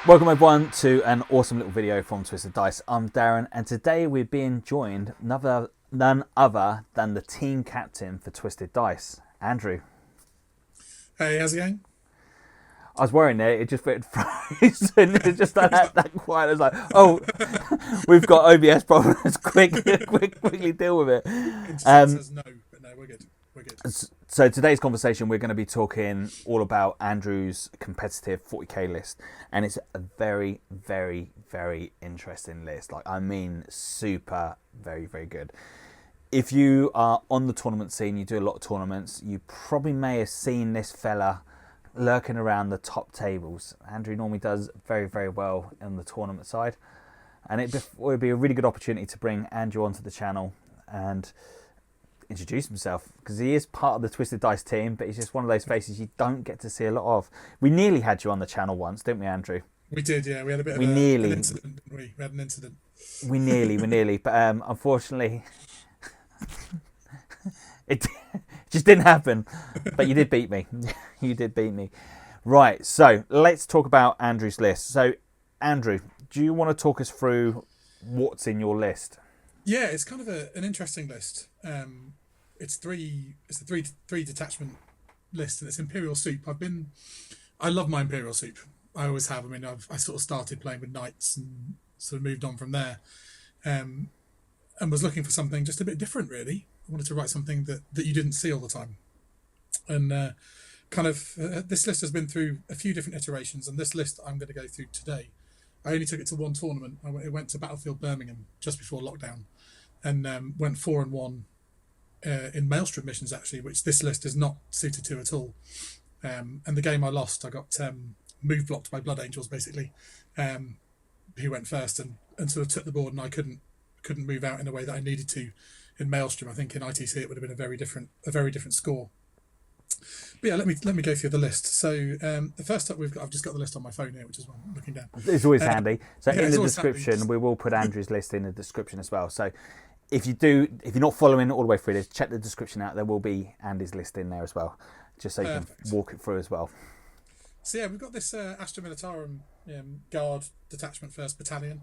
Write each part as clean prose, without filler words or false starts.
Welcome everyone to an awesome little video from Twisted Dice. I'm Darren, and today we're being joined none other than the team captain for Twisted Dice, Andrew. Hey, how's it going? I was worrying there, it just went froze and it just that quiet. I was like, oh, we've got OBS problems, quickly deal with it. It says no, but no, we're good. We're good. So today's conversation, we're going to be talking all about Andrew's competitive 40k list, and it's a very, very, very interesting list. Like, I mean, super, very, very good. If you are on the tournament scene, you do a lot of tournaments, you probably may have seen this fella lurking around the top tables. Andrew normally does very, very well on the tournament side, and it would be a really good opportunity to bring Andrew onto the channel and introduce himself, because he is part of the Twisted Dice team, but he's just one of those faces you don't get to see a lot of. We nearly had you on the channel once, didn't we, Andrew? We did, yeah. We had a bit of an incident, didn't we? We had an incident. We nearly, but unfortunately, it just didn't happen. But you did beat me. You did beat me. Right, so let's talk about Andrew's list. So, Andrew, do you want to talk us through what's in your list? Yeah, it's kind of an interesting list. It's a three detachment list, and it's Imperial soup. I love my Imperial soup. I always have. I mean, I sort of started playing with Knights and sort of moved on from there, and was looking for something just a bit different, really. I wanted to write something that you didn't see all the time, and this list has been through a few different iterations, and this list I'm going to go through today. I only took it to one tournament. It went to Battlefield Birmingham just before lockdown, and went 4-1 in Maelstrom missions, actually, which this list is not suited to at all. And the game I lost, I got move blocked by Blood Angels, basically, who went first and sort of took the board, and I couldn't move out in a way that I needed to in Maelstrom. I think in ITC it would have been a very different score. But yeah, let me go through the list. So the first up I've just got the list on my phone here, which is what I'm looking down. It's always handy. So yeah, in the description, we will put Andrew's list in the description as well. So if you're not following all the way through this, check the description out. There will be Andy's list in there as well, just so you can walk it through as well. So yeah, we've got this Astra Militarum Guard Detachment 1st Battalion,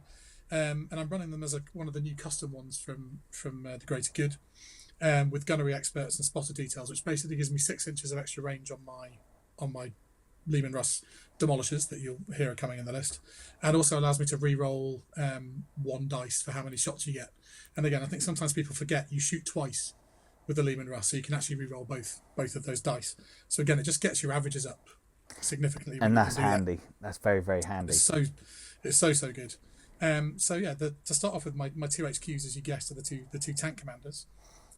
and I'm running them as one of the new custom ones from the Greater Good. With gunnery experts and spotter details, which basically gives me 6 inches of extra range on my Lehman Russ demolishers that you'll hear are coming in the list, and also allows me to re-roll 1 dice for how many shots you get. And again, I think sometimes people forget you shoot twice with the Lehman Russ, so you can actually re-roll both of those dice. So again, it just gets your averages up significantly, and that's handy. That's very, very handy. It's so good. So yeah, to start off with, my 2 HQs, as you guessed, are the two tank commanders.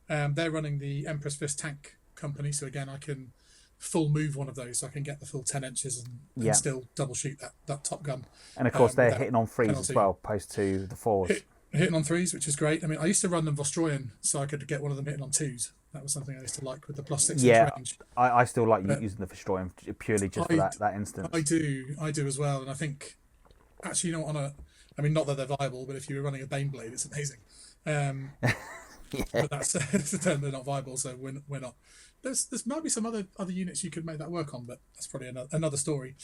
They're running the Emperor's Fist Tank Company, so again, I can full move one of those, so I can get the full 10 inches and still double shoot that top gun. And of course, they're hitting on 3s as well, opposed to the 4s. Hitting on 3s, which is great. I mean, I used to run them Vostroyan, so I could get one of them hitting on 2s. That was something I used to like with the plus 6 inch range. I still like using the Vostroyan purely just for that instance. I do as well, and I think actually, you know, not that they're viable, but if you were running a Baneblade, it's amazing. But that's they're not viable, so we're not. There might be some other units you could make that work on, but that's probably another story.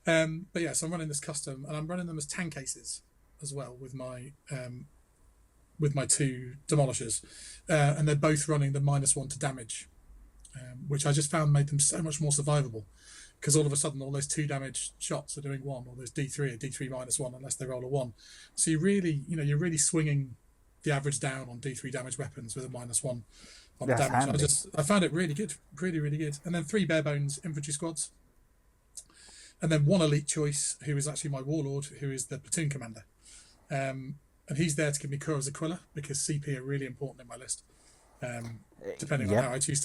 But yeah, so I'm running this custom, and I'm running them as tank cases as well with my 2 demolishers, and they're both running the -1 to damage, which I just found made them so much more survivable, because all of a sudden all those 2 damage shots are doing 1, or there's D3 or D3 -1 unless they roll a 1. So you're really swinging the average down on D3 damage weapons with a -1 on the damage. Handy. I found it really good, really good. And then 3 bare bones infantry squads, and then 1 elite choice, who is actually my warlord, who is the platoon commander, and he's there to give me Cura's Aquila, because CP are really important in my list, depending on how I choose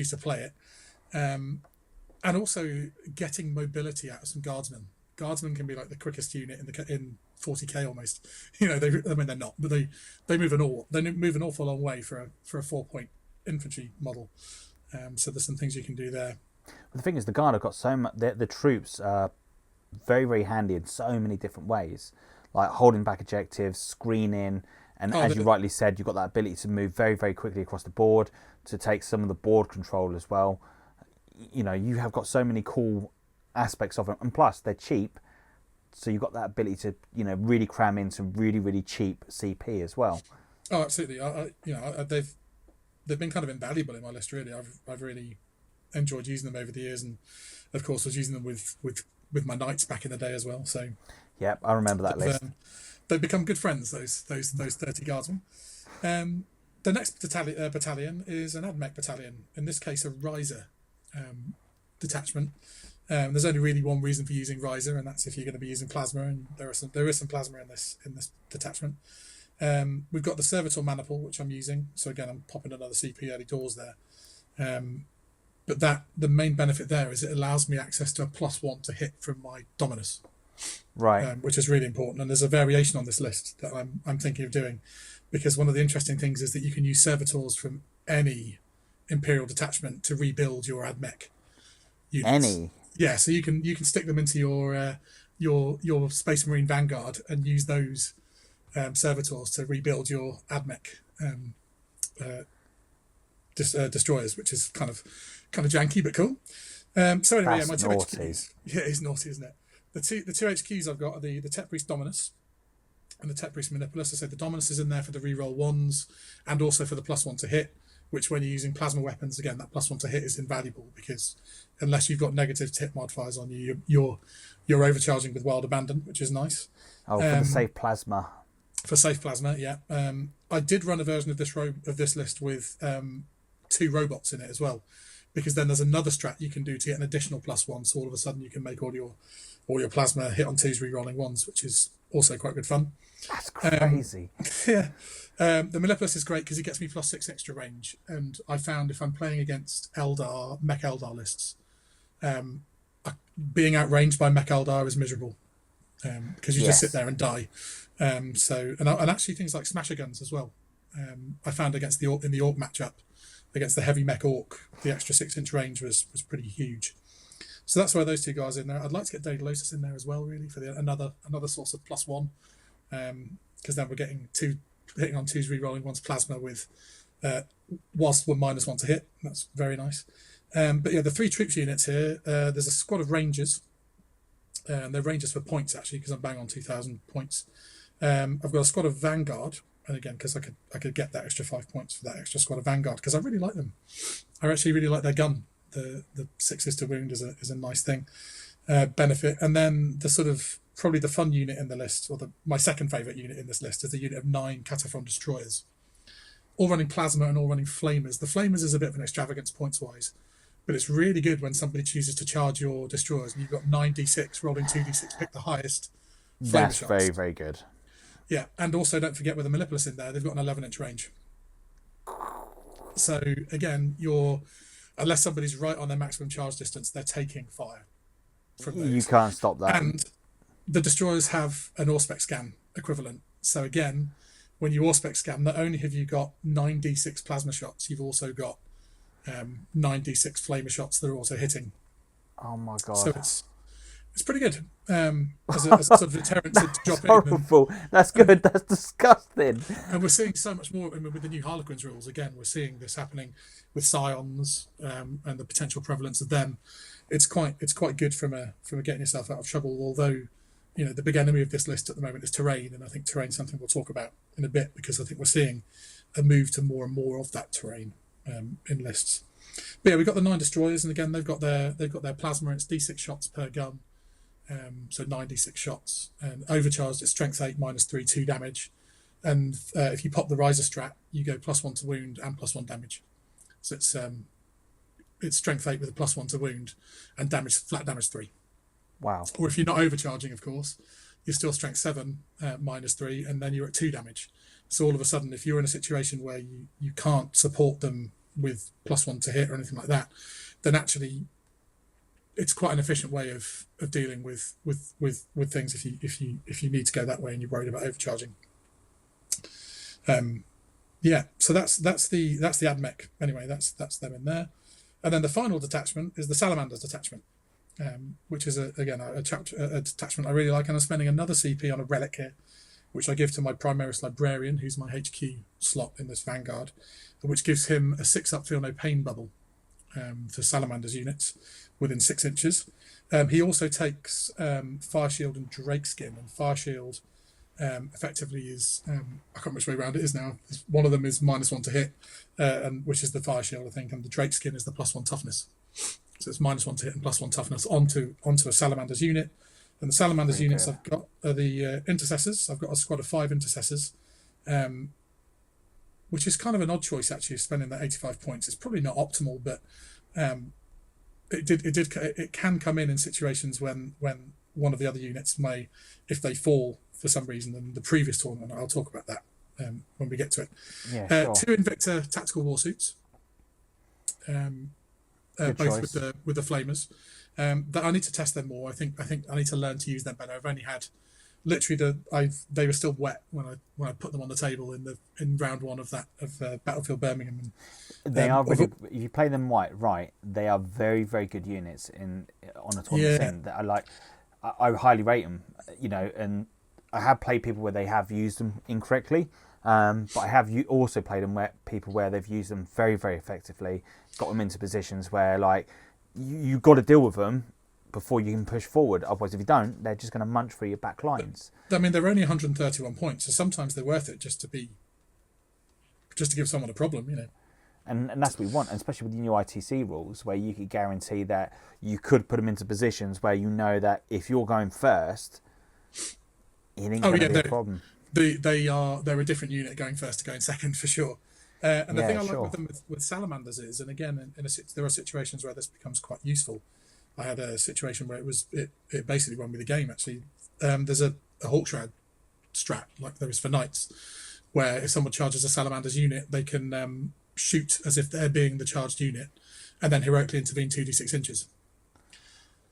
to play it, and also getting mobility out of some guardsmen. Guardsmen can be like the quickest unit in 40k almost. You know, they're not, but they move an awful long way for a 4-point infantry model. So there's some things you can do there. But the thing is, the Guard have got so much. The troops are very, very handy in so many different ways, like holding back objectives, screening, and as you rightly said, you've got that ability to move very, very quickly across the board, to take some of the board control as well. You know, you have got so many cool aspects of them, and plus they're cheap. so you've got that ability to really cram in some really, really cheap CP as well. Oh, absolutely. They've been kind of invaluable in my list. Really, I've really enjoyed using them over the years, and of course was using them with my knights back in the day as well. So yeah, I remember that list. They've become good friends. Those 30 guardsmen. The next battalion is an AdMech battalion. In this case, a Riser detachment. There's only really one reason for using Riser, and that's if you're going to be using plasma, and there is some plasma in this detachment. We've got the Servitor Maniple, which I'm using. So again, I'm popping another CP early doors there. But the main benefit there is it allows me access to a +1 to hit from my Dominus, right? Which is really important. And there's a variation on this list that I'm thinking of doing, because one of the interesting things is that you can use servitors from any Imperial detachment to rebuild your AdMech units. Any? Yeah, so you can stick them into your Space Marine Vanguard and use those servitors to rebuild your AdMech destroyers, which is kind of janky but cool. So anyway, my two HQs. Yeah, it's naughty, isn't it? The two HQs I've got are the Tech Priest Dominus and the Tech Priest Manipulus. I said the Dominus is in there for the reroll ones and also for the +1 to hit, which when you're using plasma weapons, again, that +1 to hit is invaluable, because unless you've got negative hit modifiers on you, you're overcharging with Wild Abandon, which is nice. Oh, for the safe plasma. For safe plasma, yeah. I did run a version of this list with 2 robots in it as well, because then there's another strat you can do to get an additional +1. So all of a sudden you can make all your plasma hit on 2s rerolling 1s, which is also quite good fun. That's crazy. Yeah. The Mellifluous is great because it gets me +6 extra range, and I found if I'm playing against Mech Eldar lists, being outranged by Mech Eldar is miserable, because you just sit there and die. And actually things like Smasher Guns as well. I found against in the Orc matchup, against the heavy Mech Orc, the extra 6-inch range was pretty huge. So that's why those 2 guys are in there. I'd like to get Daedalosus in there as well, really, for another source of +1, because then we're getting hitting on 2s rerolling 1's plasma with whilst we're -1 to hit. That's very nice. But yeah, the 3 troops units here. There's a squad of Rangers. They're Rangers for points, actually, because I'm bang on 2,000 points. I've got a squad of Vanguard, and again, because I could get that extra 5 points for that extra squad of Vanguard, because I really like them. I actually really like their gun. The 6s to wound is a nice thing, benefit. And then the sort of probably the fun unit in the list, or my second favourite unit in this list, is a unit of 9 Cataphron destroyers, all running plasma and all running flamers. The flamers is a bit of an extravagance points wise, but it's really good when somebody chooses to charge your destroyers and you've got 9d6 rolling 2d6, pick the highest. That's shots. very, very good. Yeah, and also don't forget with the Mellifluous in there, they've got an 11-inch range. So again, unless somebody's right on their maximum charge distance, they're taking fire from those. You can't stop that. And the destroyers have an Auspex scan equivalent. So again, when you Auspex scan, not only have you got 9d6 plasma shots, you've also got 9d6 flamer shots that are also hitting. Oh my god! So it's pretty good as a sort of deterrent to drop horrible. That's good. That's disgusting. And we're seeing so much more with the new Harlequins rules. Again, we're seeing this happening with Scions and the potential prevalence of them. It's quite good from a getting yourself out of trouble. Although, the big enemy of this list at the moment is terrain, and I think terrain is something we'll talk about in a bit, because I think we're seeing a move to more and more of that terrain in lists. But yeah, we've got the 9 destroyers, and again they've got their plasma, and it's d6 shots per gun. So 9d6 shots, and overcharged it's strength 8 -3 2 damage, and if you pop the riser strat, you go +1 to wound and +1 damage. So it's strength 8 with a +1 to wound and flat damage 3. Wow. Or if you're not overcharging, of course, you're still strength 7 -3, and then you're at 2 damage. So all of a sudden, if you're in a situation where you can't support them with +1 to hit or anything like that, then actually it's quite an efficient way of dealing with things if you need to go that way and you're worried about overcharging. So that's the AdMech. Anyway, that's them in there. And then the final detachment is the Salamanders detachment, which is a detachment I really like, and I'm spending another CP on a relic here, which I give to my Primaris Librarian, who's my HQ slot in this Vanguard, which gives him a 6-up feel no pain bubble. for Salamanders units within 6 inches. He also takes Fire Shield and Drake Skin, and Fire Shield effectively is I can't remember which way around it is now. One of them is -1 to hit, and which is the Fire Shield, I think, and the Drake Skin is the +1 toughness. So it's -1 to hit and +1 toughness onto a Salamanders unit. And the Salamanders units I've got are the Intercessors. I've got a squad of 5 Intercessors, which is kind of an odd choice actually, spending that 85 points. It's probably not optimal, but it can come in situations when one of the other units may, if they fall for some reason in the previous tournament. I'll talk about that when we get to it. Yeah, sure. 2 Invicta tactical warsuits, both with the flamers. That I need to test them more. I think I need to learn to use them better. I've only had literally they were still wet when I put them on the table in round 1 of Battlefield Birmingham. And, they are really, if you play them right, they are very, very good units on a tournament scene that I like. I highly rate them, and I have played people where they have used them incorrectly, but I have also played them where they've used them very, very effectively, got them into positions where you've got to deal with them before you can push forward. Otherwise, if you don't, they're just going to munch through your back lines. I mean, they're only 131 points, so sometimes they're worth it just to give someone a problem, And that's what we want, and especially with the new ITC rules, where you could guarantee that you could put them into positions where you know that if you're going first, it ain't going to be a problem. They're a different unit going first to going second for sure. And the thing I like with them with Salamanders is, and again, there are situations where this becomes quite useful. I had a situation where it basically won me the game actually. There's a Hawk Shroud strat like there is for Knights, where if someone charges a Salamanders unit, they can shoot as if they're being the charged unit, and then heroically intervene 2d6 inches.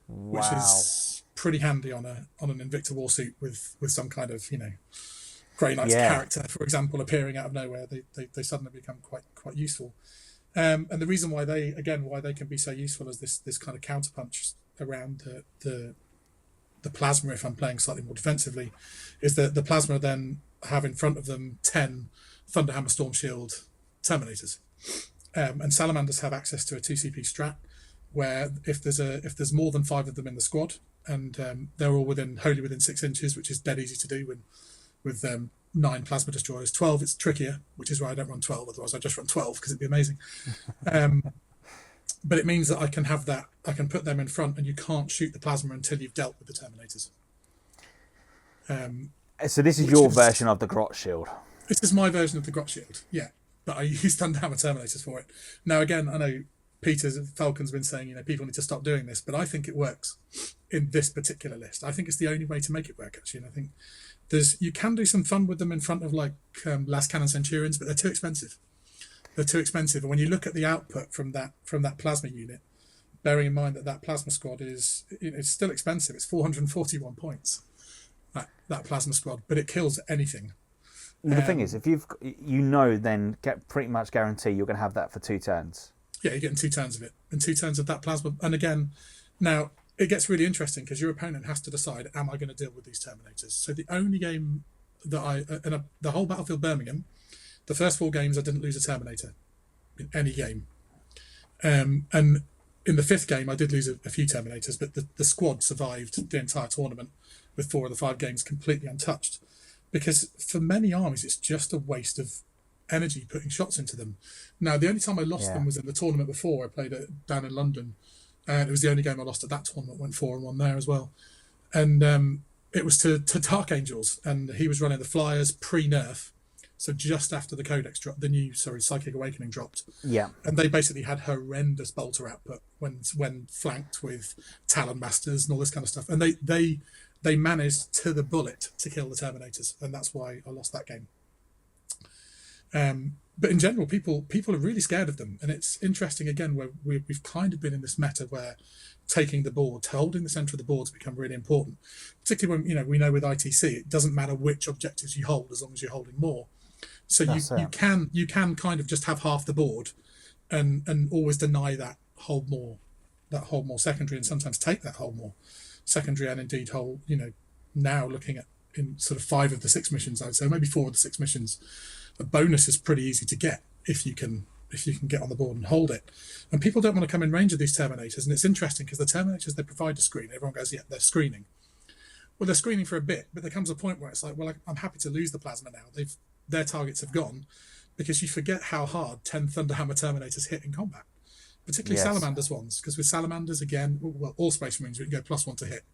Wow. Which is pretty handy on an Invicta warsuit with some kind of Grey Knight's character, for example, appearing out of nowhere. They suddenly become quite useful. And the reason why they can be so useful as this kind of counterpunch around the plasma, if I'm playing slightly more defensively, is that the plasma then have in front of them 10 Thunderhammer Storm Shield Terminators, and Salamanders have access to a 2 CP strat, where if there's more than 5 of them in the squad, and they're all wholly within 6 inches, which is dead easy to do with 9 plasma destroyers. 12 it's trickier, which is why I don't run 12. Otherwise I just run 12 because it'd be amazing. But it means that I can put them in front, and you can't shoot the plasma until you've dealt with the Terminators. So this is your version of the Grot Shield. This is my version of the Grot Shield, yeah. But I use Thunderhammer Terminators for it. Now, again, I know Falcon's been saying, people need to stop doing this, but I think it works in this particular list. I think it's the only way to make it work, actually. And I think you can do some fun with them in front of Last Cannon Centurions, but they're too expensive. They're too expensive. And when you look at the output from that plasma unit, bearing in mind that plasma squad it's still expensive. It's 441 points, that plasma squad, but it kills anything. The thing is, if then pretty much guarantee you're going to have that for 2 turns. Yeah, you're getting 2 turns of it, and 2 turns of that plasma. And again, now it gets really interesting because your opponent has to decide: am I going to deal with these Terminators? So the only game that the whole Battlefield Birmingham, the first 4 games I didn't lose a Terminator in any game, and in the 5th game I did lose a few Terminators, but the squad survived the entire tournament with 4 of the 5 games completely untouched. Because for many armies, it's just a waste of energy putting shots into them. Now, the only time I lost them was in the tournament before. I played it down in London, and it was the only game I lost at that tournament. Went 4-1 there as well, and it was to Dark Angels, and he was running the Flyers pre-nerf, so just after the Codex dropped, the new Psychic Awakening dropped. Yeah, and they basically had horrendous bolter output when flanked with Talon Masters and all this kind of stuff, and they managed to the bullet to kill the Terminators, and that's why I lost that game. But in general, people are really scared of them, and it's interesting again where we've kind of been in this meta where taking the board, holding the centre of the board has become really important. Particularly when we know with ITC, it doesn't matter which objectives you hold as long as you're holding more. So you can kind of just have half the board, and always deny that hold more secondary, and sometimes take that hold more secondary, and indeed hold, now looking at in sort of 5 of the 6 missions, I'd say maybe 4 of the 6 missions, a bonus is pretty easy to get if you can if you can get on the board and hold it. And people don't want to come in range of these terminators, and it's interesting because the terminators, they provide a screen. Everyone goes, yeah, they're screening. Well, they're screening for a bit, but there comes a point where it's like, well, I'm happy to lose the plasma now. Their targets have gone, because you forget how hard 10 Thunderhammer Terminators hit in combat, particularly Salamanders ones, because with Salamanders, again, well, all Space Marines, we can go +1 to hit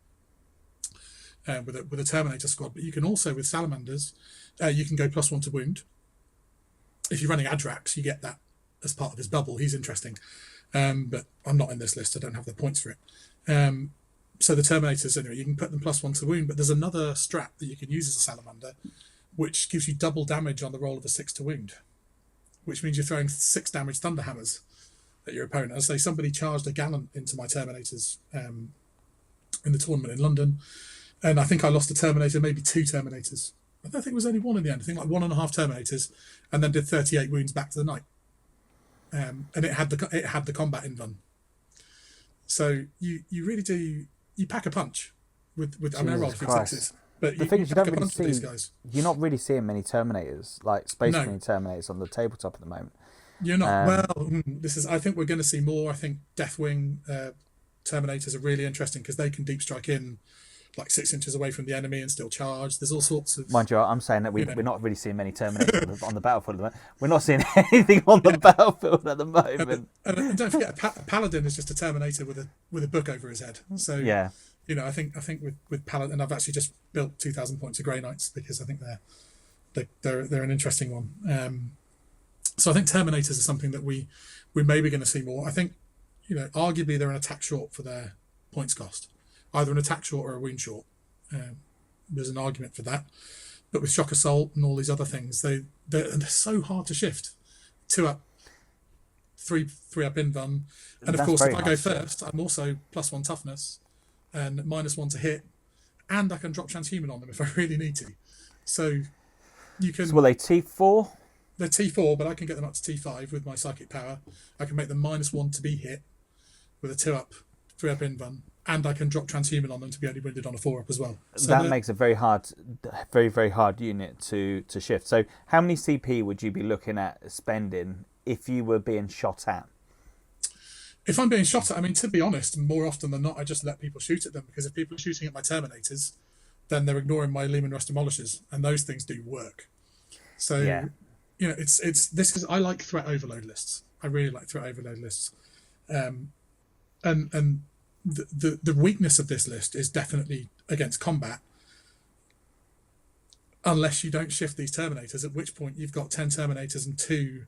with a Terminator squad, but you can also, with Salamanders, you can go +1 to wound. If you're running Adrax, you get that as part of his bubble. He's interesting, but I'm not in this list. I don't have the points for it. So the Terminators, anyway, you can put them +1 to wound, but there's another strat that you can use as a Salamander, which gives you double damage on the roll of a 6 to wound, which means you're throwing 6 damage Thunderhammers at your opponent. As I say, somebody charged a Gallant into my Terminators in the tournament in London, and I think I lost a Terminator, maybe 2 Terminators. I don't think it was only 1 in the end. I think like 1.5 Terminators, and then did 38 wounds back to the knight. And it had the combat invuln. So you really do, you pack a punch with I mean, I rolled 3 6s. But the thing is, you don't really these guys. You're not really seeing many Terminators, like Space No. Marine Terminators, on the tabletop at the moment. You're not. I think we're going to see more. I think Deathwing Terminators are really interesting because they can deep strike in like 6 inches away from the enemy and still charge. There's all sorts of... Mind you, I'm saying that we're not really seeing many Terminators on the battlefield at the moment. We're not seeing anything on the battlefield at the moment. And don't forget, a Paladin is just a Terminator with a book over his head. So yeah, I think with Paladin, I've actually just built 2,000 points of Grey Knights because I think they're an interesting one. So I think Terminators are something that we may be going to see more. I think, arguably they're an attack short for their points cost. Either an attack short or a wound short. There's an argument for that. But with Shock Assault and all these other things, they're so hard to shift. 2 up, 3 up invuln. And of course, if I go first, I'm also +1 toughness and -1 to hit. And I can drop transhuman on them if I really need to. So you can... So were they T4? They're T4, but I can get them up to T5 with my psychic power. I can make them -1 to be hit with a 2 up, 3 up invuln. And I can drop transhuman on them to be only wounded on a 4 up as well. So that makes a very, very hard unit to shift. So how many CP would you be looking at spending if you were being shot at? If I'm being shot at, I mean, to be honest, more often than not, I just let people shoot at them, because if people are shooting at my Terminators, then they're ignoring my Leman Russ Demolishers, and those things do work. So, I like threat overload lists. I really like threat overload lists. And the weakness of this list is definitely against combat, unless you don't shift these Terminators, at which point you've got 10 Terminators and 2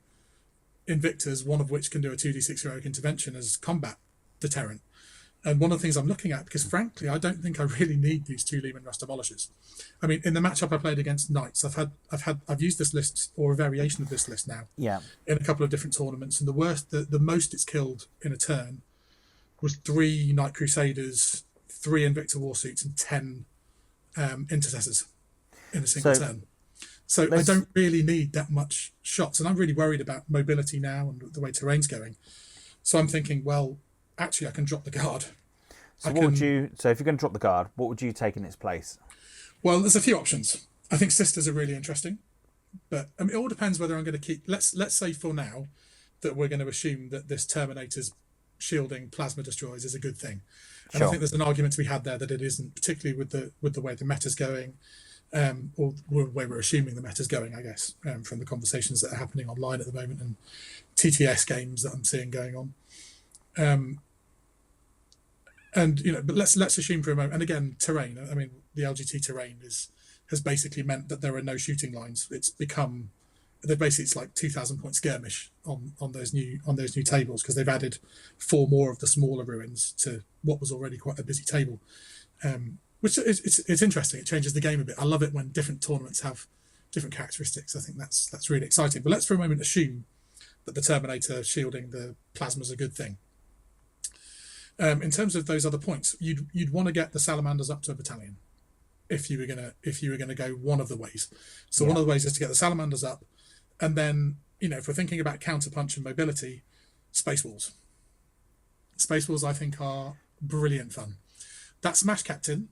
Invictors, one of which can do a 2d6 heroic intervention as combat deterrent. And one of the things I'm looking at, because frankly, I don't think I really need these 2 Leman Russ Demolishers. I mean, in the matchup I played against Knights, I've used this list, or a variation of this list now, in a couple of different tournaments, and the most it's killed in a turn was 3 Knight Crusaders, 3 Invictor Warsuits, and 10 Intercessors in a single turn. So I don't really need that much shots, and I'm really worried about mobility now and the way terrain's going. So I'm thinking, well, actually, I can drop the guard. So if you're going to drop the guard, what would you take in its place? Well, there's a few options. I think Sisters are really interesting, but I mean, it all depends whether I'm going to keep. Let's say for now that we're going to assume that this Terminator's shielding plasma destroys is a good thing, and I think there's an argument to be had there that it isn't, particularly with the way the meta's going. Or the way we're assuming the meta's going, I guess, from the conversations that are happening online at the moment and TTS games that I'm seeing going on. But let's assume for a moment. And again, terrain. I mean, the LGT terrain has basically meant that there are no shooting lines. It's like 2,000 point skirmish on those new tables, because they've added 4 more of the smaller ruins to what was already quite a busy table. Which it's interesting. It changes the game a bit. I love it when different tournaments have different characteristics. I think that's really exciting. But let's for a moment assume that the Terminator shielding the plasma is a good thing. In terms of those other points, you'd want to get the Salamanders up to a battalion if you were gonna go one of the ways. So one of the ways is to get the Salamanders up, and then if we're thinking about counterpunch and mobility, Space Walls. Space Walls I think are brilliant fun. That Smash Captain,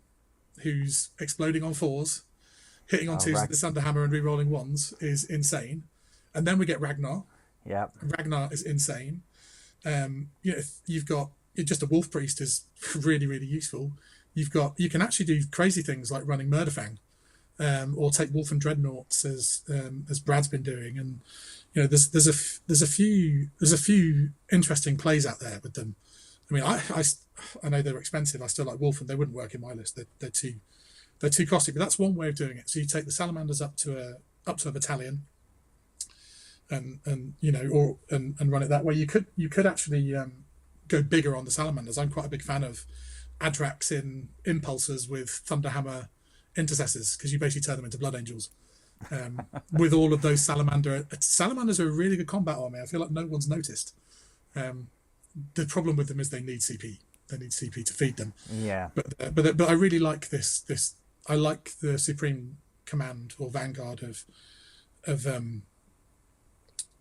who's exploding on 4s, hitting on 2s with the Thunderhammer and re-rolling 1s, is insane. And then we get Ragnar, Yeah. Ragnar is insane. If you've got just a wolf priest is really, really useful. You can actually do crazy things like running Murderfang, or take wolf and dreadnoughts as Brad's been doing, and there's a few interesting plays out there with them. I mean, I know they're expensive. I still like wolf, and they wouldn't work in my list. They're too costly. But that's one way of doing it. So you take the Salamanders up to a battalion, and run it that way. You could actually go bigger on the Salamanders. I'm quite a big fan of Adrax in Impulsors with Thunderhammer Intercessors, because you basically turn them into Blood Angels. With all of those Salamanders are a really good combat army. I feel like no one's noticed. The problem with them is they need CP. They need CP to feed them. Yeah. But I really like this. I like the Supreme Command or Vanguard of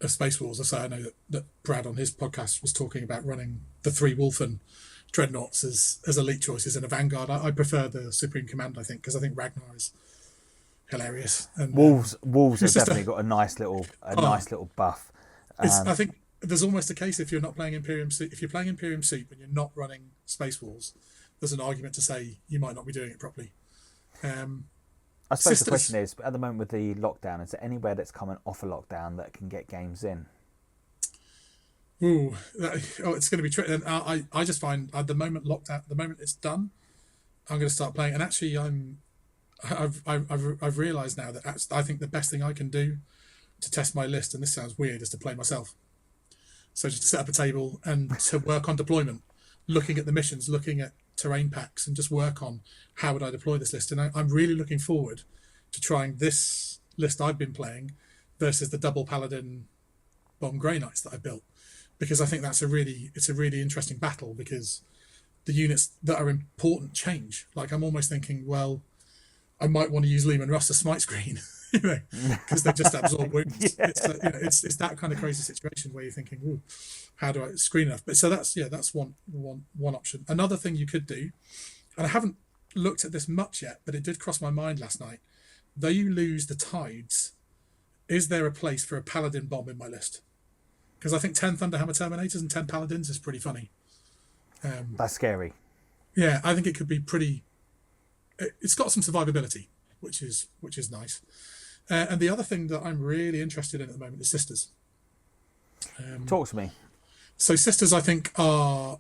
Space Wars. I know that Brad on his podcast was talking about running the 3 Wolfen Dreadnoughts as elite choices in a Vanguard. I prefer the Supreme Command, I think, because I think Ragnar is hilarious. And Wolves have definitely got a nice little buff. I think there's almost a case if you're not playing Imperium Soup, if you're playing Imperium Soup and you're not running Space Wars, there's an argument to say you might not be doing it properly. I suppose the question is, at the moment with the lockdown, is there anywhere that's coming off a lockdown that can get games in? It's going to be tricky. And I just find at the moment lockdown, the moment it's done, I'm going to start playing. And actually, I've realised now that I think the best thing I can do to test my list, and this sounds weird, is to play myself. So just to set up a table and to work on deployment, looking at the missions, looking at terrain packs, and just work on how would I deploy this list. And I'm really looking forward to trying this list I've been playing versus the double Paladin Bomb Grey Knights that I built, because I think it's a really interesting battle, because the units that are important change. Like, I'm almost thinking, well, I might want to use Lehman Russ as smite screen, because they just absorb wounds. Yeah. It's that kind of crazy situation where you're thinking, ooh, how do I screen enough? But so that's one option. Another thing you could do, and I haven't looked at this much yet, but it did cross my mind last night. Though you lose the tides, is there a place for a Paladin bomb in my list? Because I think 10 Thunderhammer Terminators and 10 Paladins is pretty funny. That's scary. Yeah, I think it could be pretty. It's got some survivability, which is nice. And the other thing that I'm really interested in at the moment is Sisters. Talk to me. So Sisters, I think, are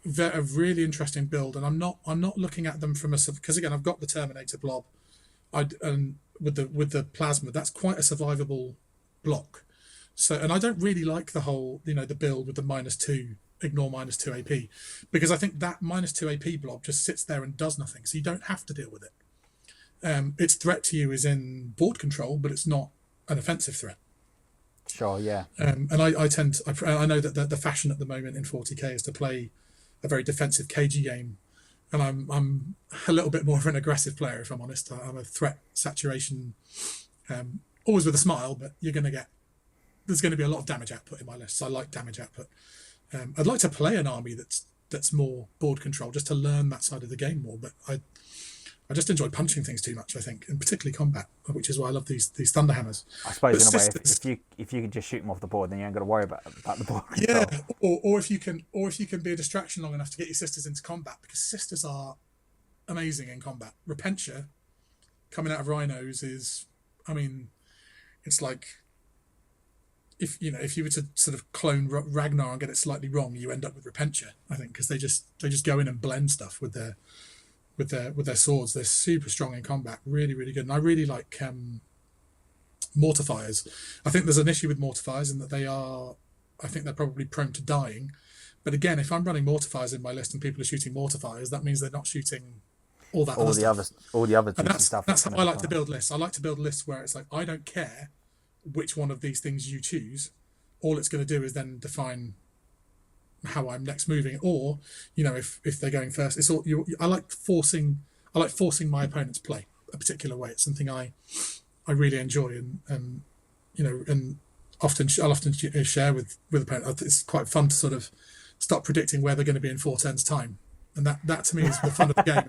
a really interesting build, and I'm not looking at them from because again, I've got the Terminator blob, and with the plasma, that's quite a survivable block. So, and I don't really like the whole the build with the -2. Ignore -2 AP, because I think that -2 AP blob just sits there and does nothing, so you don't have to deal with it. Its threat to you is in board control, but it's not an offensive threat. Sure, yeah. And I know that the fashion at the moment in 40k is to play a very defensive KG game, and I'm a little bit more of an aggressive player, if I'm honest. I'm a threat saturation, always with a smile, but there's going to be a lot of damage output in my list, so I like damage output. I'd like to play an army that's more board control, just to learn that side of the game more. But I just enjoy punching things too much, I think, and particularly combat, which is why I love these Thunderhammers. I suppose in a way, if you can just shoot them off the board, then you ain't got to worry about the board control. Yeah, or if you can be a distraction long enough to get your Sisters into combat, because Sisters are amazing in combat. Repentia coming out of Rhinos is, I mean, it's like. If you were to sort of clone Ragnar and get it slightly wrong, you end up with Repentia, I think, because they just go in and blend stuff with their swords. They're super strong in combat, really, really good. And I really like Mortifiers. I think there's an issue with Mortifiers in that I think they're probably prone to dying. But again, if I'm running Mortifiers in my list and people are shooting Mortifiers, that means they're not shooting all the other stuff. That's how I like to build lists. I like to build lists where it's like, I don't care which one of these things you choose, all it's going to do is then define how I'm next moving. Or if they're going first, it's all I like forcing my opponent's play a particular way. It's something I really enjoy, and I'll often share with opponents. It's quite fun to sort of start predicting where they're going to be in 4 turns time, and that to me is the fun of the game,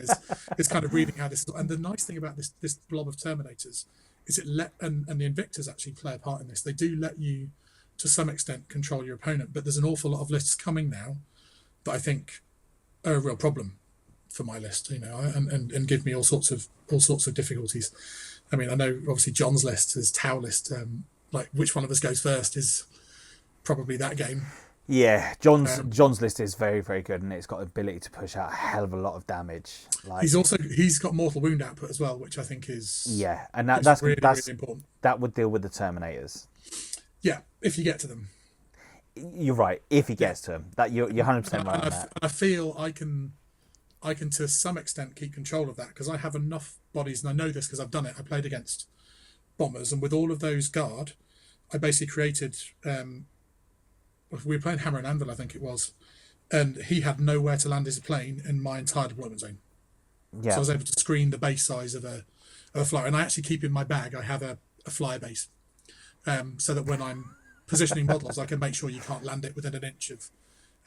is kind of reading how this. And the nice thing about this blob of Terminators is and the Invictors actually play a part in this. They do let you to some extent control your opponent, but there's an awful lot of lists coming now that I think are a real problem for my list, and give me all sorts of difficulties. I mean, I know obviously John's list, his Tau list, like which one of us goes first is probably that game. Yeah, John's list is very, very good, and it's got the ability to push out a hell of a lot of damage. Like, he's got mortal wound output as well, which I think is and that's really important. That would deal with the Terminators. Yeah, if you get to them. You're right. If he gets to them, that you're 100% right on that. I feel I can to some extent keep control of that because I have enough bodies, and I know this because I've done it. I played against bombers, and with all of those guard, I basically created. We were playing Hammer and Anvil, I think it was, and he had nowhere to land his plane in my entire deployment zone. Yeah. So I was able to screen the base size of a flyer, and I actually keep in my bag. I have a flyer base, so that when I'm positioning models, I can make sure you can't land it within an inch of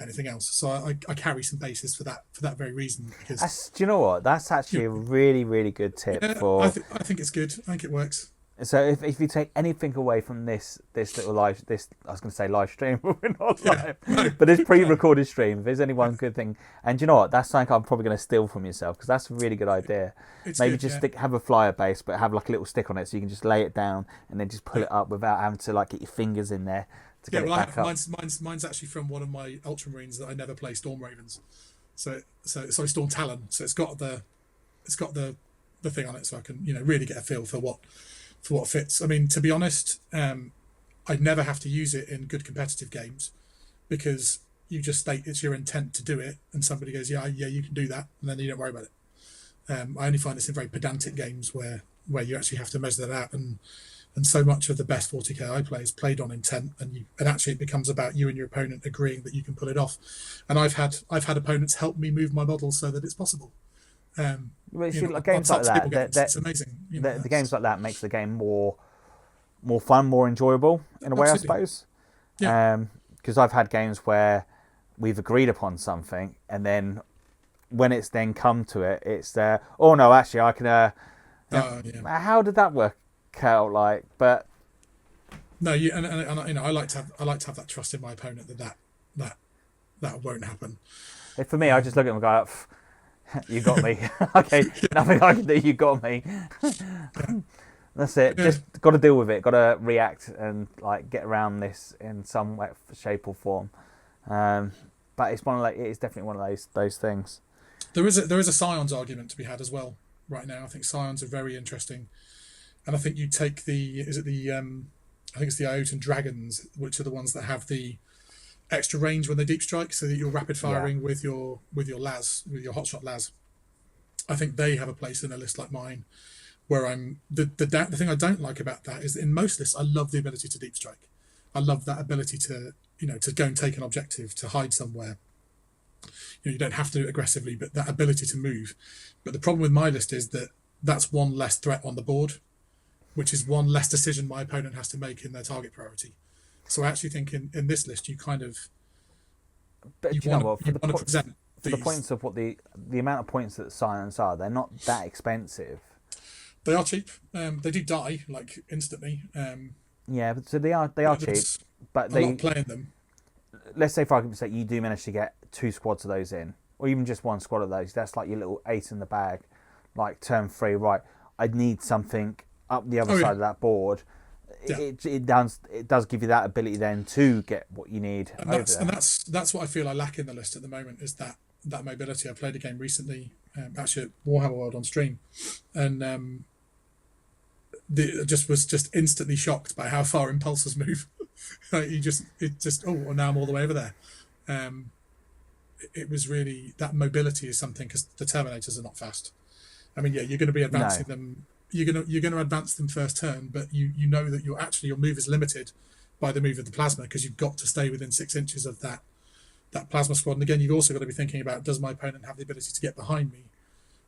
anything else. So I carry some bases for that very reason. Because do you know what? That's actually a really, really good tip for. I think it's good. I think it works. So if you take anything away from this little live, I was going to say live stream, but we're not live. No. But this pre-recorded stream, if there's any one good thing, and do you know what? That's something I'm probably going to steal from yourself because that's a really good idea. Maybe good, just have a flyer base, but have like a little stick on it, so you can just lay it down and then just pull it up without having to like get your fingers in there to get it back up. Mine's actually from one of my Ultramarines that I never play, Storm Ravens. Sorry, Storm Talon. So it's got the thing on it, so I can really get a feel for what fits. I mean, to be honest, I'd never have to use it in good competitive games because you just state it's your intent to do it, and somebody goes, yeah, you can do that, and then you don't worry about it. I only find this in very pedantic games where you actually have to measure that out, and so much of the best 40k I play is played on intent, and actually it becomes about you and your opponent agreeing that you can pull it off. And I've had opponents help me move my model so that it's possible. Games like that, it's amazing. The games like that makes the game more fun, more enjoyable in a way, I suppose. Yeah. Because I've had games where we've agreed upon something, and then when it's then come to it, it's oh no, actually I can. How did that work out? Like, but no, and I like to have that trust in my opponent that won't happen. For me, I just look at them and go, you got me. Okay, nothing I can do. You got me. That's it. Just got to deal with it. Got to react and like get around this in some way, shape, or form. But it's it's definitely one of those things. There is a Scions argument to be had as well right now. I think Scions are very interesting, and I think you take I think it's the Iotan Dragons, which are the ones that have the extra range when they deep strike, so that you're rapid firing with your las, with your hotshot las. I think they have a place in a list like mine, where the thing I don't like about that is that in most lists I love the ability to deep strike. I love that ability to to go and take an objective, to hide somewhere. You don't have to do it aggressively, but that ability to move. But the problem with my list is that that's one less threat on the board, which is one less decision my opponent has to make in their target priority. So I actually think in this list you kind of. But you know what? For the points of what the amount of points that Scions are, they're not that expensive. They are cheap. They do die like instantly. Yeah, but so they are cheap. But I'm not playing them. Let's say, for argument's sake, you do manage to get 2 squads of those in, or even just 1 squad of those. That's like your little ace in the bag. Like turn 3, right? I need something up the other side of that board. Yeah. It does give you that ability then to get what you need. And that's what I feel I lack in the list at the moment, is that mobility. I played a game recently, actually at Warhammer World on stream, and was just instantly shocked by how far impulsors move. Now I'm all the way over there. It was really, that mobility is something, because the Terminators are not fast. I mean, yeah, you're going to be advancing them. You're going to advance them first turn, but you know that your move is limited by the move of the plasma, because you've got to stay within 6 inches of that plasma squad. And again, you've also got to be thinking about, does my opponent have the ability to get behind me?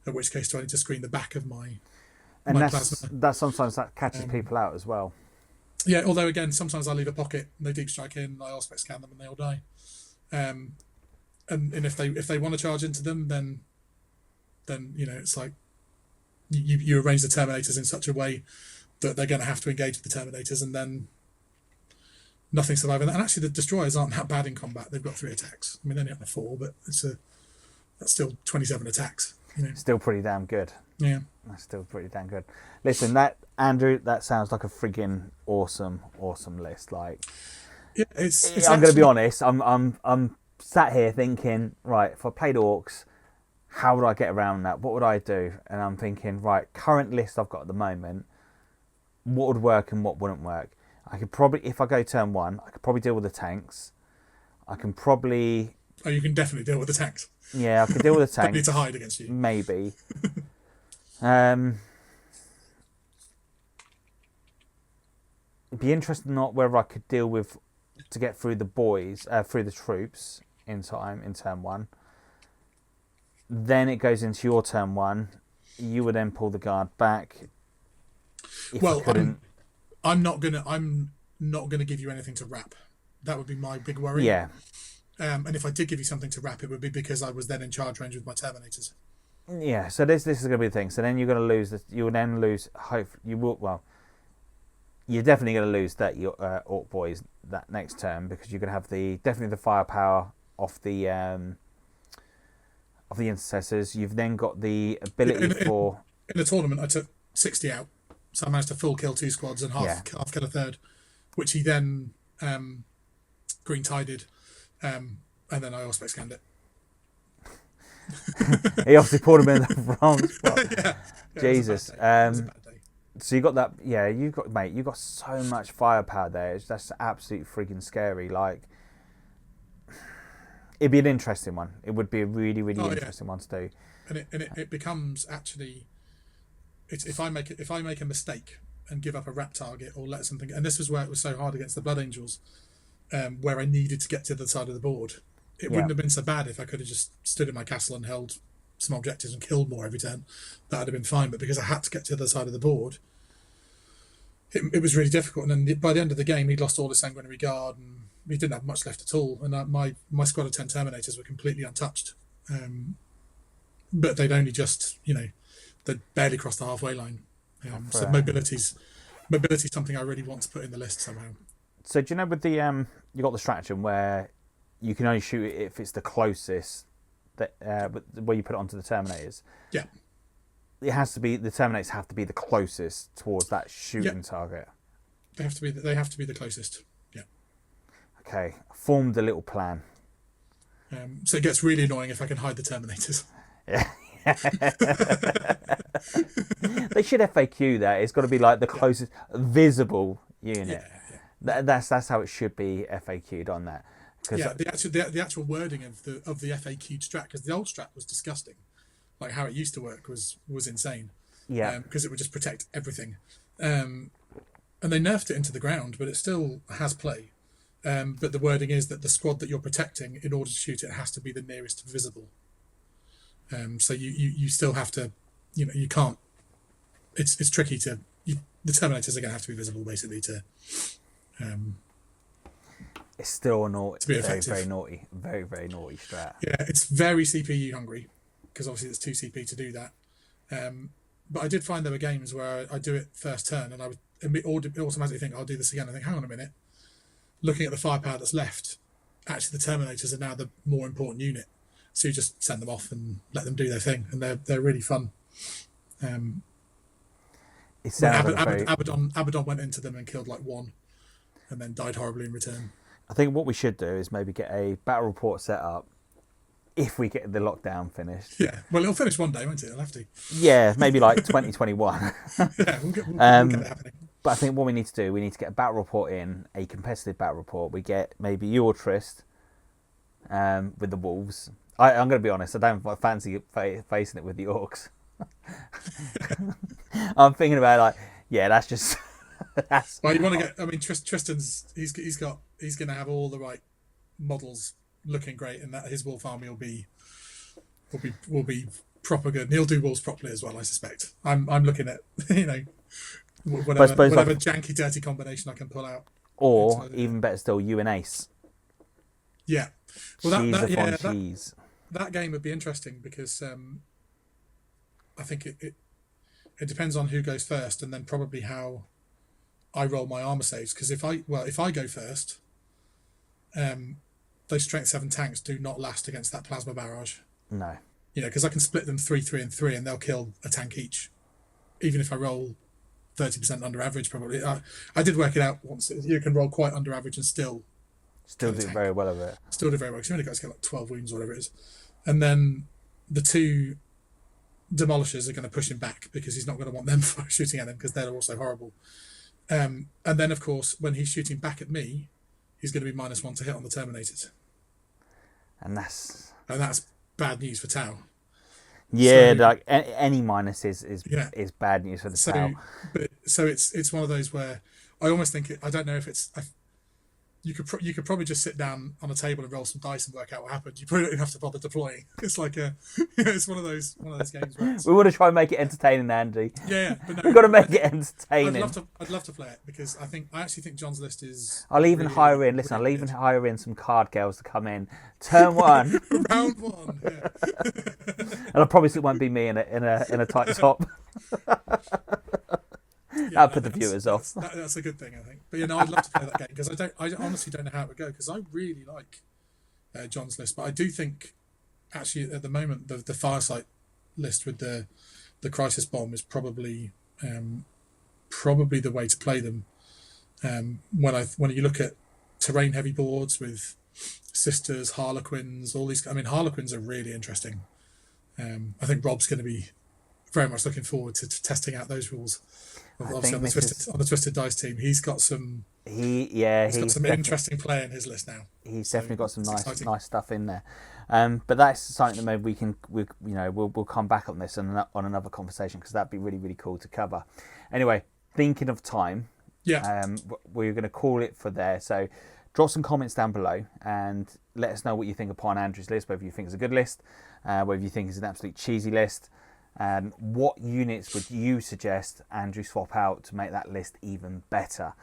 In which case, do I need to screen the back of my plasma? That sometimes that catches people out as well. Yeah, although again, sometimes I leave a pocket and they deep strike in, I all-spec scan them and they all die. And if they want to charge into them, then it's like you arrange the Terminators in such a way that they're going to have to engage with the Terminators, and then nothing surviving. And actually, the destroyers aren't that bad in combat. They've got 3 attacks. I mean, they're only up to 4, but that's still 27 attacks. Still pretty damn good. Yeah, that's still pretty damn good. Listen, Andrew, that sounds like a friggin' awesome list. Like, yeah, it's I'm going to be honest. I'm sat here thinking, right, if I played Orcs, how would I get around that? What would I do? And I'm thinking, right, current list I've got at the moment, what would work and what wouldn't work? I could probably, if I go turn 1, I could probably deal with the tanks. I can probably... Oh, you can definitely deal with the tanks. Yeah, I could deal with the tanks. Don't need to hide against you. Maybe. It'd be interesting not whether I could deal with to get through the boys, through the troops in time, in turn 1. Then it goes into your turn 1. You would then pull the guard back. Well, I'm not gonna give you anything to wrap. That would be my big worry. Yeah. And if I did give you something to wrap, it would be because I was then in charge range with my terminators. Yeah. So this is going to be the thing. So then you're going to lose. You will then lose. Hope you will. Well, you're definitely going to lose that your Orc boys that next turn, because you're going to have definitely the firepower off the intercessors. You've then got the ability in the tournament. I took 60 out, so I managed to full kill 2 squads and half kill a third, which he then green tided, and then I also scanned it. He obviously pulled him in the wrong spot. Yeah, Jesus. It was a bad day. So you got that? Yeah, you got so much firepower there. That's absolutely freaking scary. Like, it'd be an interesting one. It would be a really, really interesting one to do. And it becomes actually, it's if I make a mistake and give up a wrap target or let something, and this was where it was so hard against the Blood Angels, where I needed to get to the side of the board. It wouldn't have been so bad if I could have just stood in my castle and held some objectives and killed more every turn. That would have been fine. But because I had to get to the side of the board, it was really difficult. And then by the end of the game, he'd lost all his sanguinary guard and he didn't have much left at all. And my squad of 10 Terminators were completely untouched. But they'd only just, they'd barely crossed the halfway line. So mobility's something I really want to put in the list somehow. So do you know with the you got the stratagem where you can only shoot it if it's the closest that where you put it onto the Terminators? Yeah. It has to be, the Terminators have to be the closest towards that shooting target. They have to be the closest. Yeah. Okay. I formed a little plan. So it gets really annoying if I can hide the Terminators. Yeah. They should FAQ that. It's got to be like the closest visible unit. Yeah. That's how it should be FAQ'd on that. Yeah, the actual wording of the FAQ'd strat, because the old strat was disgusting. Like how it used to work was insane. Yeah. Because it would just protect everything. And they nerfed it into the ground, but it still has play. But the wording is that the squad that you're protecting, in order to shoot it, has to be the nearest visible. So you still have to, you can't. It's tricky to. The Terminators are going to have to be visible basically to. It's still a naughty, to be very, effective. very naughty, very, very naughty strat. Yeah, it's very CPU hungry, because obviously it's 2 CP to do that. But I did find there were games where I do it first turn and I would automatically think I'll do this again. I think, hang on a minute, looking at the firepower that's left, actually the Terminators are now the more important unit. So you just send them off and let them do their thing, and they're really fun. Abaddon went into them and killed like 1, and then died horribly in return. I think what we should do is maybe get a battle report set up if we get the lockdown finished. Yeah, well, it'll finish one day, won't it? It'll have to. Yeah, maybe like 2021. Yeah, we'll get it happening. But I think what we need to do, we need to get a battle report in, a competitive battle report. We get maybe you or Trist with the Wolves. I'm going to be honest, I don't fancy facing it with the Orcs. I'm thinking about that's just... Well, you want to get... I mean, Tristan's... He's going to have all the right models looking great, and that his wolf army will be proper good. And he'll do wolves properly as well, I suspect. I'm looking at, whatever janky, dirty combination I can pull out. Or, even better still, you and Ace. Yeah. Well, cheese. That game would be interesting because I think it depends on who goes first, and then probably how I roll my armor saves, because if I go first, those strength 7 tanks do not last against that plasma barrage. No. Because I can split them 3, 3, and 3, and they'll kill a tank each, even if I roll 30% under average. Probably, I did work it out once. You can roll quite under average and still do very well of it. Still do very well, because you only got to get like 12 wounds or whatever it is, and then the 2 demolishers are going to push him back, because he's not going to want them shooting at him, because they're also horrible. And then, of course, when he's shooting back at me, he's going to be -1 to hit on the terminators, and that's bad news for Tau. Yeah, so, like any minus is bad news for the Tau. So it's one of those where I almost think I don't know if it's. You could probably just sit down on a table and roll some dice and work out what happened. You probably don't even have to bother deploying. It's like it's one of those games where we want to try and make it entertaining, Andy. Yeah, but no, we've got to make it entertaining. I'd love to play it, because I actually think John's list is. I'll even hire in some card girls to come in. Turn 1, round 1. Yeah. And I promise it won't be me in a tight top. Yeah, That'll put the viewers off. That's a good thing, I think. But I'd love to play that game, because I honestly don't know how it would go, because I really like John's list, but I do think actually at the moment the Firesight list with the Crisis Bomb is probably the way to play them. When you look at terrain heavy boards with Sisters, Harlequins, all these. I mean, Harlequins are really interesting. I think Rob's going to be very much looking forward to testing out those rules. Obviously, on the Twisted Dice team, he's got some. He's got some interesting play in his list now. He's definitely got some nice stuff in there. But that's something that maybe we'll come back on this on another conversation, because that'd be really, really cool to cover. Anyway, thinking of time. Yeah. We're going to call it for there. So drop some comments down below and let us know what you think upon Andrew's list, whether you think it's a good list, whether you think it's an absolute cheesy list. And what units would you suggest Andrew swap out to make that list even better?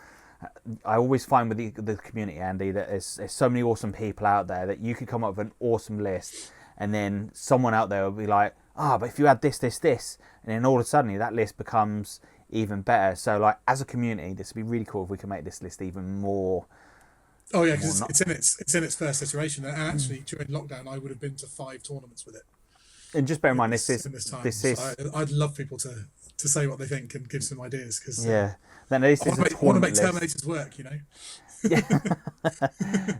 I always find with the community, Andy, that there's so many awesome people out there that you could come up with an awesome list, and then someone out there will be like, but if you add this, this, this, and then all of a sudden that list becomes even better. So, like, as a community, this would be really cool if we can make this list even more. Oh yeah, because it's in its first iteration, and actually during lockdown I would have been to 5 tournaments with it. And just bear in mind, I'd love people to say what they think and give some ideas, because I want to make Terminators work, Yeah.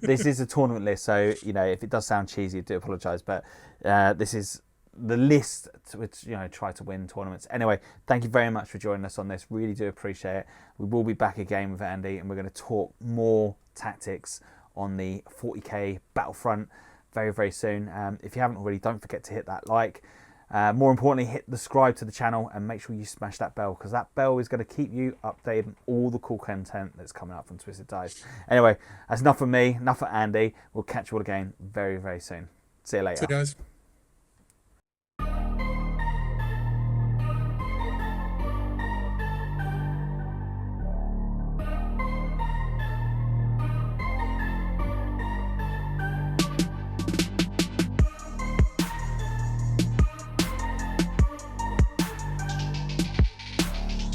This is a tournament list, so if it does sound cheesy, I do apologise, but this is the list to try to win tournaments. Anyway, thank you very much for joining us on this. Really do appreciate it. We will be back again with Andy, and we're going to talk more tactics on the 40k Battlefront very, very soon. If you haven't already, don't forget to hit that like. More importantly, hit subscribe to the channel and make sure you smash that bell, because that bell is going to keep you updated on all the cool content that's coming up from Twisted Dice. Anyway, that's enough from me, enough for Andy. We'll catch you all again very, very soon. See you later. See you guys.